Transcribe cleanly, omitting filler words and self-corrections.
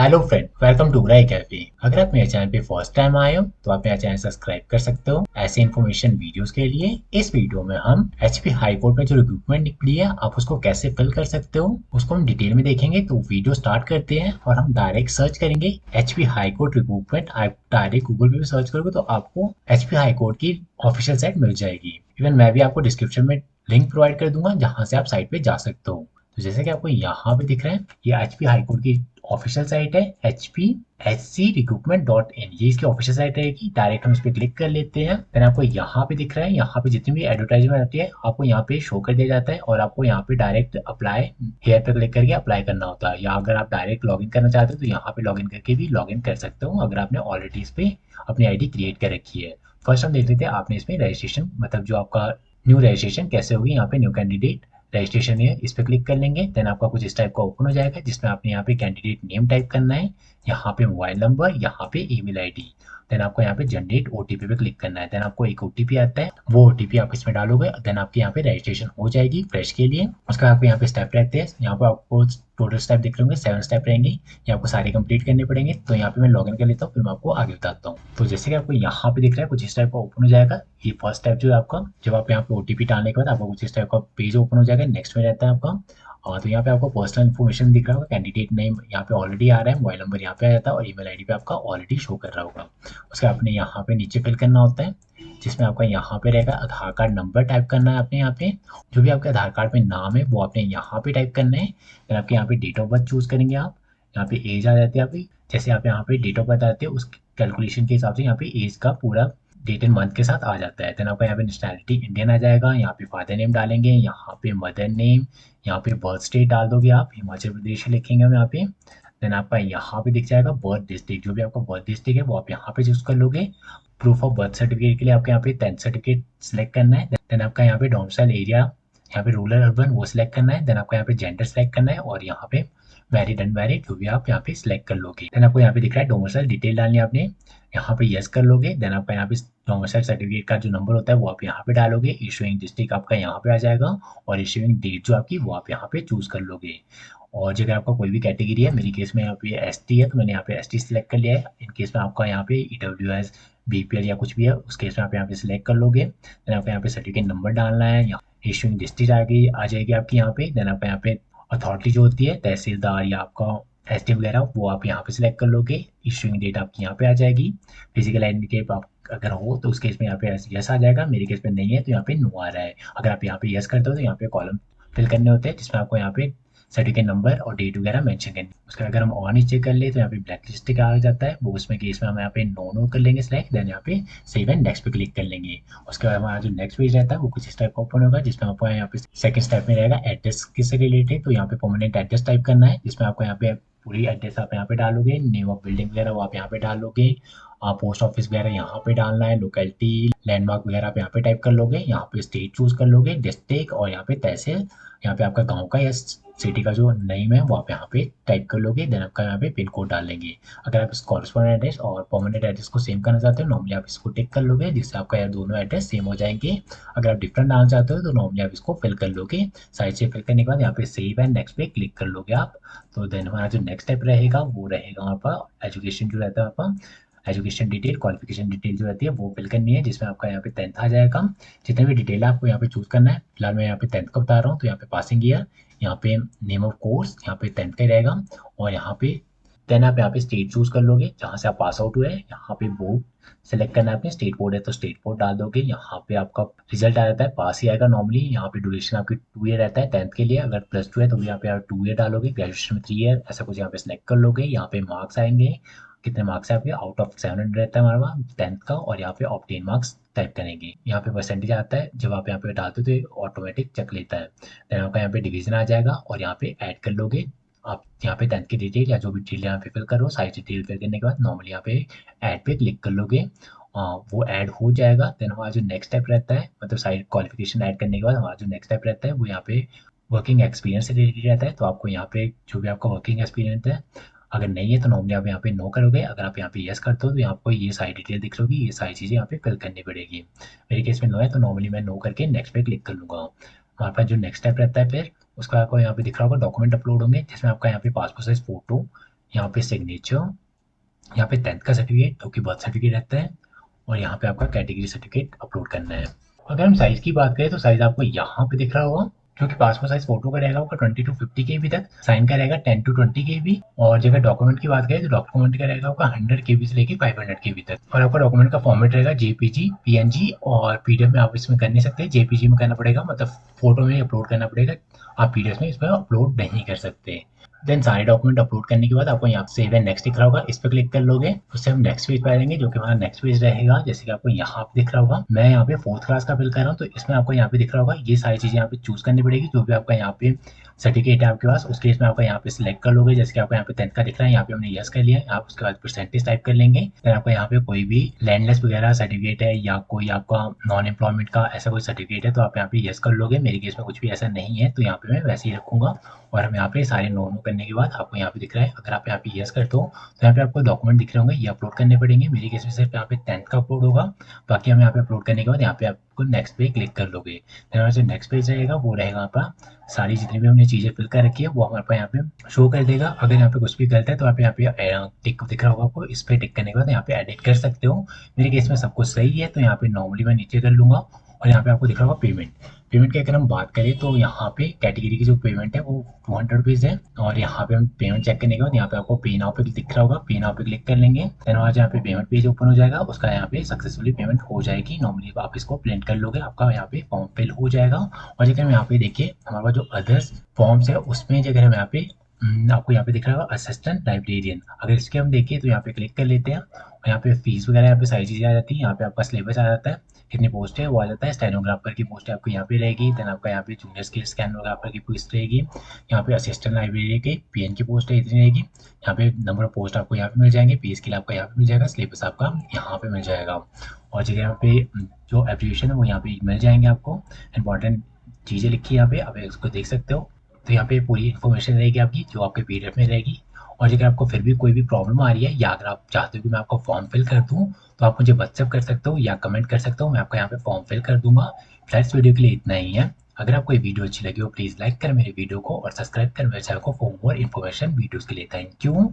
Hello friend, welcome to Gray Cafe. अगर आप मेरे चैनल पे फर्स्ट टाइम आए हो तो आप मेरा चैनल सब्सक्राइब कर सकते हो ऐसे इन्फॉर्मेशन वीडियोस के लिए। इस वीडियो में हम एचपी हाई कोर्ट में जो रिक्रूटमेंट निकली है आप उसको कैसे फिल कर सकते हो उसको हम डिटेल में देखेंगे। तो वीडियो स्टार्ट करते हैं और हम डायरेक्ट सर्च करेंगे एचपी हाई कोर्ट रिक्रूटमेंट। आप डायरेक्ट गूगल पे भी सर्च करोगे तो आपको एचपी हाई कोर्ट की ऑफिशियल साइट मिल जाएगी। इवन मैं भी आपको डिस्क्रिप्शन में लिंक प्रोवाइड कर दूंगा जहाँ से आप साइट पे जा सकते हो। तो जैसे कि आपको यहाँ पे दिख रहा है ये एचपी हाई कोर्ट की ऑफिशियल साइट है hp-hc-recruitment.in। ये इसकी ऑफिशियल साइट रहेगी। डायरेक्ट हम इस पर क्लिक कर लेते हैं। देन आपको यहाँ पे दिख रहा है, यहाँ पे जितनी भी एडवर्टाइजमेंट आती है आपको यहाँ पे शो कर दिया जाता है और आपको यहाँ पे डायरेक्ट अप्लाई हेयर पे क्लिक करके अप्लाई करना होता है। या अगर आप डायरेक्ट लॉगिन करना चाहते हो तो यहाँ पे लॉगिन करके भी लॉगिन कर सकते हो अगर आपने ऑलरेडी इस पे अपनी आईडी क्रिएट कर रखी है। फर्स्ट हम देख लेते हैं आपने इसमें रजिस्ट्रेशन मतलब जो आपका न्यू रजिस्ट्रेशन कैसे होगी। यहाँ पे न्यू कैंडिडेट रजिस्ट्रेशन है, इस पर क्लिक कर लेंगे। देन आपका कुछ इस टाइप का ओपन हो जाएगा जिसमें आपने यहाँ पे कैंडिडेट नेम टाइप करना है, यहाँ पे मोबाइल नंबर, यहाँ पे ईमेल आईडी। देन आपको यहाँ पे जनरेट ओटीपी पे क्लिक करना है। देन आपको एक ओटीपी आता है, वो ओटीपी आप इसमें डालोगे। देन आपके यहाँ पे रजिस्ट्रेशन हो जाएगी फ्रेश के लिए। उसका आपको यहाँ पे स्टेप रहते हैं, यहाँ पे आपको टोटल स्टेप दिख रहे होंगे, 7 स्टेप रहेंगे। ये आपको सारे कंप्लीट करने पड़ेंगे। तो यहाँ पे मैं लॉगिन कर लेता हूँ फिर मैं आपको आगे बताता हूँ। तो जैसे कि आपको यहाँ पे दिख रहा है कुछ इस टाइप का ओपन हो जाएगा। ये फर्स्ट स्टेप जो है आपका, जब आप यहाँ पे ओटीपी डालने के बाद आपको कुछ इस टाइप का पेज ओपन हो जाएगा। नेक्स्ट में रहता है आपका तो यहाँ पे आपको पर्सनल इन्फॉर्मेशन दिख रहा होगा, कैंडिडेट नेम यहाँ पे ऑलरेडी आ रहा है, मोबाइल नंबर यहाँ पे आ जाता है और ईमेल आईडी पे आपका ऑलरेडी शो कर रहा होगा। उसके आपने यहाँ पे नीचे फिल करना होता है जिसमें आपका यहाँ पे रहेगा आधार कार्ड नंबर टाइप करना है आपने। यहाँ पे जो भी आपके आधार कार्ड में नाम है वो आपने यहाँ पे टाइप करना है। फिर आपके यहाँ पे डेट ऑफ बर्थ चूज करेंगे आप। यहाँ पे एज आ जाती है आपकी, जैसे आप यहाँ पे डेट ऑफ बर्थ आते हैं उस कैलकुलेशन के हिसाब से यहाँ पे एज का पूरा डेट एंड मंथ के साथ आ जाता है। देन आपका यहाँ पे नेशनैलिटी इंडियन आ जाएगा। यहाँ पे फादर नेम डालेंगे, यहाँ पे मदर नेम, यहाँ पे बर्थ स्टेट डाल दोगे आप, हिमाचल प्रदेश लिखेंगे हम यहाँ पे। देन आपका यहाँ पे दिख जाएगा बर्थ डिस्ट्रिक्ट, जो भी आपका बर्थ डिस्ट्रिक्ट है वो आप यहाँ पे चूज कर लोगे। प्रूफ ऑफ बर्थ सर्टिफिकेट के लिए आपके यहाँ पे 10th सर्टिफिकेट सिलेक्ट करना है। देन आपका यहाँ पे डोमिसाइल एरिया, यहाँ पे रूरल अर्बन वो सिलेक्ट करना है। देन आपको यहाँ पे जेंडर सिलेक्ट करना है और यहाँ पे मैरिड अनमैरिड जो भी आप यहाँ पे सिलेक्ट कर लोगे। देन आपको यहाँ पे दिख रहा है डोमिसाइल डिटेल डालनी है आपने, यहाँ पे यस कर लोगे। देन आपका यहाँ पे डोमिसाइल सर्टिफिकेट का जो नंबर होता है वो आप यहाँ पे डालोगे। इशूइंग डिस्ट्रिक्ट आपका यहाँ पे आ जाएगा और इशूइंग डेट जो आपकी वो आप यहाँ पे चूज कर लोगे। और जगह आपका कोई भी कैटेगरी है, मेरी केस में यहाँ पे एसटी है तो मैंने यहाँ पे एसटी सिलेक्ट कर लिया है। इन केस में आपका यहाँ पे ईडब्ल्यूएस बीपीएल या कुछ भी है उस केस में आप यहाँ पे सिलेक्ट कर लोगे। देन आपको यहाँ पे सर्टिफिकेट नंबर डालना है, यहाँ इशूइंग डिस्ट्रिक्ट आ जाएगी आपकी यहाँ पे। देन आपका यहाँ पे अथॉरिटी जो होती है तहसीलदार या आपका एसडी वगैरह वो आप यहाँ पे सिलेक्ट कर लोगे। इशूइंग डेट आपकी यहाँ पे आ जाएगी। फिजिकल आइडेंटिटी आप अगर हो तो उस केस में यहाँ पे यस आ जाएगा, मेरे केस में नहीं है तो यहाँ पे नो आ रहा है। अगर आप यहाँ पे यस करते हो तो यहाँ पे कॉलम फिल करने होते हैं जिसमें आपको यहाँ पे सर्टिफिकेट नंबर और डेट वगैरह मेंशन करनी। उसका अगर हम और नीचे कर ले तो यहाँ पे ब्लैक लिस्ट का आ जाता है, वो उसमें केस में हम यहाँ पे नो कर लेंगे सिलेक्ट। देन यहाँ पे सेव एंड नेक्स्ट पे क्लिक कर लेंगे। उसके बाद हमारा जो नेक्स्ट पेज रहता है वो कुछ इस टाइप का ओपन होगा जिसमें आपको यहाँ पे सेकंड स्टेप में रहेगा एड्रेस किससे रिलेटेड। तो यहाँ पे परमानेंट एड्रेस टाइप करना है जिसमें आपको यहाँ पे पूरी एड्रेस आप यहाँ पे डालोगे, नेम ऑफ बिल्डिंग वगैरह वो आप यहाँ पे डालोगे, पोस्ट ऑफिस वगैरह यहाँ पे डालना है, लोकेलिटी लैंडमार्क वगैरह आप यहाँ पे टाइप कर लोगे। यहाँ पे स्टेट चूज कर लोगे, डिस्ट्रिक्ट और यहाँ पे तहसील, यहाँ पे आपका गांव का या सिटी का जो नेम है वो आप यहाँ पे टाइप कर लोगे। देन आपका यहाँ पे पिन कोड डाल लेंगे। अगर आप इस कॉरेस्पॉन्डेंट एड्रेस और परमानेंट एड्रेस को सेम करना चाहते हो नॉर्मली आप इसको टिक कर लोगे जिससे आपका यार दोनों एड्रेस सेम हो जाएंगे। अगर आप डिफरेंट डालना चाहते हो तो नॉर्मली आप इसको फिल कर लोगे। साइड से फिल करने के बाद यहाँ पे सेव एंड नेक्स्ट पे क्लिक कर लोगे आप। तो देन हमारा जो नेक्स्ट स्टेप रहेगा वो रहेगा आपका एजुकेशन जो रहता है आपका एजुकेशन डिटेल क्वालिफिकेशन डिटेल जो रहती है वो फिल करनी है जिसमें आपका यहाँ पे 10th आ जाएगा। जितने भी डिटेल है आपको यहाँ पे चूज करना है। फिलहाल मैं यहाँ पे 10th का बता रहा हूँ तो यहाँ पे पासिंग ईयर, यहाँ पे नेम ऑफ कोर्स यहाँ पे 10th का ही रहेगा और यहाँ पे देन आप यहाँ पे स्टेट चूज कर लोगे जहाँ से आप पास आउट हुए। यहाँ पे बोर्ड सेलेक्ट करना है आपने, स्टेट बोर्ड है तो स्टेट बोर्ड डाल दोगे। यहाँ पे आपका रिजल्ट आ जाता है पास ही आएगा नॉर्मली। यहाँ पे ड्यूरेशन आपकी 2 ईयर रहता है 10th के लिए, अगर +2 है तो भी यहाँ पे आप 2 ईयर डालोगे। ग्रेजुएशन में 3 ईयर ऐसा कुछ यहाँ पे सिलेक्ट कर लोगे। यहाँ पे मार्क्स आएंगे, कितने मार्क्स है आपके, आउट ऑफ 700 रहता है हमारे पास 10th का और यहाँ पे ऑब्टेन मार्क्स टाइप करेंगे। यहाँ पे परसेंटेज आता है, जब आप यहाँ पे डालते हो तो ये ऑटोमेटिक चेक लेता है। देन आपका यहाँ पे डिवीजन आ जाएगा और यहाँ पे ऐड कर लोगे आप यहाँ पे 10th की डिटेल या जो भी डिटेल यहाँ पे फिल करो। सारी डिटेल फिल करने के बाद नॉर्मली यहाँ पे ऐड पे क्लिक कर लोगे। वो ऐड हो जाएगा। देन हमारा जो नेक्स्ट स्टेप रहता है मतलब साइड क्वालिफिकेशन ऐड करने के बाद हमारा जो नेक्स्ट स्टेप रहता है वो यहाँ पे वर्किंग एक्सपीरियंस से रिलेटेड रहता है। तो आपको यहाँ पे जो भी आपका वर्किंग एक्सपीरियंस है अगर नहीं है तो नॉर्मली आप यहाँ पे नो करोगे। अगर आप यहाँ पे यस करते हो तो यहाँ आपको ये सारी डिटेल दिख रही होगी, ये सारी चीज़ें यहाँ पे फिल करनी पड़ेगी। मेरे केस में नो है तो नॉर्मली मैं नो करके नेक्स्ट पे क्लिक कर लूँगा। हमारे पास जो नेक्स्ट स्टेप रहता है फिर उसका आपको यहाँ पे दिख रहा होगा डॉक्यूमेंट अपलोड होंगे जिसमें आपका यहाँ पे पासपोर्ट साइज फोटो यहाँ पे सिग्नेचर, यहाँ पे 10th का सर्टिफिकेट जो कि बर्थ सर्टिफिकेट रहता है, और यहाँ पे आपका कैटेगरी सर्टिफिकेट अपलोड करना है। अगर हम साइज़ की बात करें तो साइज़ आपको यहाँ पे दिख रहा होगा, जो कि पासपोर्ट साइज फोटो का रहेगा आपका 20 to 50 केबी तक, साइन का रहेगा 10 to 20 केबी, और जगह डॉक्यूमेंट की बात करें तो डॉक्यूमेंट का रहेगा आपका 100 केबी से लेकर 500 केबी तक, और आपका डॉक्यूमेंट का फॉर्मेट रहेगा जेपीजी, पीएनजी और पीडीएफ में आप इसमें कर नहीं सकते। जेपीजी में करना पड़ेगा, मतलब फोटो में अपलोड करना पड़ेगा, आप पीडीएफ में इसमें अपलोड नहीं कर सकते। देन सारे डॉक्यूमेंट अपलोड करने के बाद आपको यहाँ सेव एंड नेक्स्ट दिख रहा होगा, इस पर क्लिक कर लोगे, उससे हम नेक्स्ट पेज पे आ जाएंगे, जो कि हमारा नेक्स्ट पेज रहेगा। जैसे कि आपको यहाँ पे दिख रहा होगा, मैं यहाँ पे 4th क्लास का फिल कर रहा हूँ, तो इसमें आपको यहाँ पे दिख रहा होगा ये सारी चीज़ें यहाँ पे चूज करनी पड़ेगी। जो भी आपका यहाँ पे सर्टिफिकेट है आपके पास, उसके इसमें आपका यहाँ पे सिलेक्ट कर लोगे। जैसे कि आपको यहाँ पे 10th का दिख रहा है, यहाँ पे हमने यस कर लिया है। आप उसके बाद परसेंटेज टाइप कर लेंगे। फिर आपका यहाँ पे कोई भी लैंडलेस वगैरह सर्टिफिकेट है या कोई आपका नॉन एम्प्लॉयमेंट का ऐसा कोई सर्टिफिकेट है तो आप यहाँ पे यस कर लोगे। मेरे केस में कुछ भी ऐसा नहीं है, तो यहाँ पे मैं वैसे ही रखूंगा। और हम यहाँ पे सारे नो नो करने के बाद आपको यहाँ पे दिख रहा है, अगर आप यहाँ पे यस करते हो तो यहाँ पे आपको डॉक्यूमेंट दिख रहे होंगे, ये अपलोड करने पड़ेंगे। मेरे केस में सिर्फ यहाँ पे 10th का अपलोड होगा। बाकी हम यहाँ पे अपलोड करने के बाद यहाँ पे आपको नेक्स्ट पे क्लिक कर लोगे। फिर हमारा जो नेक्स्ट पेज रहेगा वो रहेगा आपका, सारी जितनी भी हमने चीज़ें फिल कर रखी है वो हमारे पास यहाँ पे शो कर देगा। अगर यहाँ पे कुछ भी गलत है तो आप यहाँ पे टिक दिख रहा होगा आपको, इस पे टिक करने के बाद यहाँ पे एडिट कर सकते हो। मेरे केस में सब कुछ सही है, तो यहाँ पे नॉर्मली मैं नीचे कर लूँगा। और यहाँ पे आपको दिख रहा होगा पेमेंट। पेमेंट की अगर हम बात करें तो यहाँ पे कैटेगरी की जो पेमेंट है वो 200 रुपीज़ है। और यहाँ पे हम पेमेंट चेक करने के बाद यहाँ पे आपको पे नाउ पे दिख रहा होगा, पे नाउ पे क्लिक कर लेंगे। देन आज यहाँ पे पेमेंट पेज ओपन हो जाएगा, उसका यहाँ पे सक्सेसफुली पेमेंट हो जाएगी। नॉर्मली आप इसको प्रिंट कर लोगे, आपका यहाँ पे फॉर्म फिल हो जाएगा। और जगह हम यहाँ पे देखिए हमारे पास जो अदर्स फॉर्म्स है उसमें जगह हम यहाँ पे आपको यहाँ पे दिख रहा होगा असिस्टेंट लाइब्रेरियन। अगर इसके हम देखें तो यहाँ पे क्लिक कर लेते हैं, और यहाँ पे फीस वगैरह यहाँ पे सारी चीज़ें आ जाती है। यहाँ पे आपका सिलेबस आ जाता है, कितनी पोस्ट है वो आ जाता है। स्टेनोग्राफर की पोस्ट आपको यहाँ पे रहेगी। देन आपका यहाँ पे जूनियर स्किल स्कैनोग्राफर की पोस्ट रहेगी। यहाँ पे असिस्टेंट लाइब्रेरी की पीएन की पोस्ट है इतनी रहेगी। यहाँ पे नंबर ऑफ पोस्ट आपको यहाँ पे मिल जाएंगे, पे स्केल आपका यहाँ पे मिल जाएगा, सिलेबस आपका यहाँ पे मिल जाएगा। और जगह यहाँ पे जो एप्लीकेशन है वो यहाँ पे मिल जाएंगे आपको। इंपॉर्टेंट चीज़ें लिखी है यहाँ पे, आप इसको देख सकते हो। तो यहाँ पे पूरी इन्फॉर्मेशन रहेगी आपकी जो आपके पीडीएफ में रहेगी। और अगर आपको फिर भी कोई भी प्रॉब्लम आ रही है या अगर आप चाहते हो कि मैं आपको फॉर्म फिल कर दूं तो आप मुझे व्हाट्सएप कर सकते हो या कमेंट कर सकते हो, मैं आपका यहाँ पे फॉर्म फिल कर दूंगा। फिलहाल इस वीडियो के लिए इतना ही है। अगर आपको ये वीडियो अच्छी लगी हो प्लीज़ लाइक करें मेरे वीडियो को और सब्सक्राइब करें मेरे चैनल को फॉर मोर इन्फॉर्मेशन वीडियोज़ के लिए। Thank you.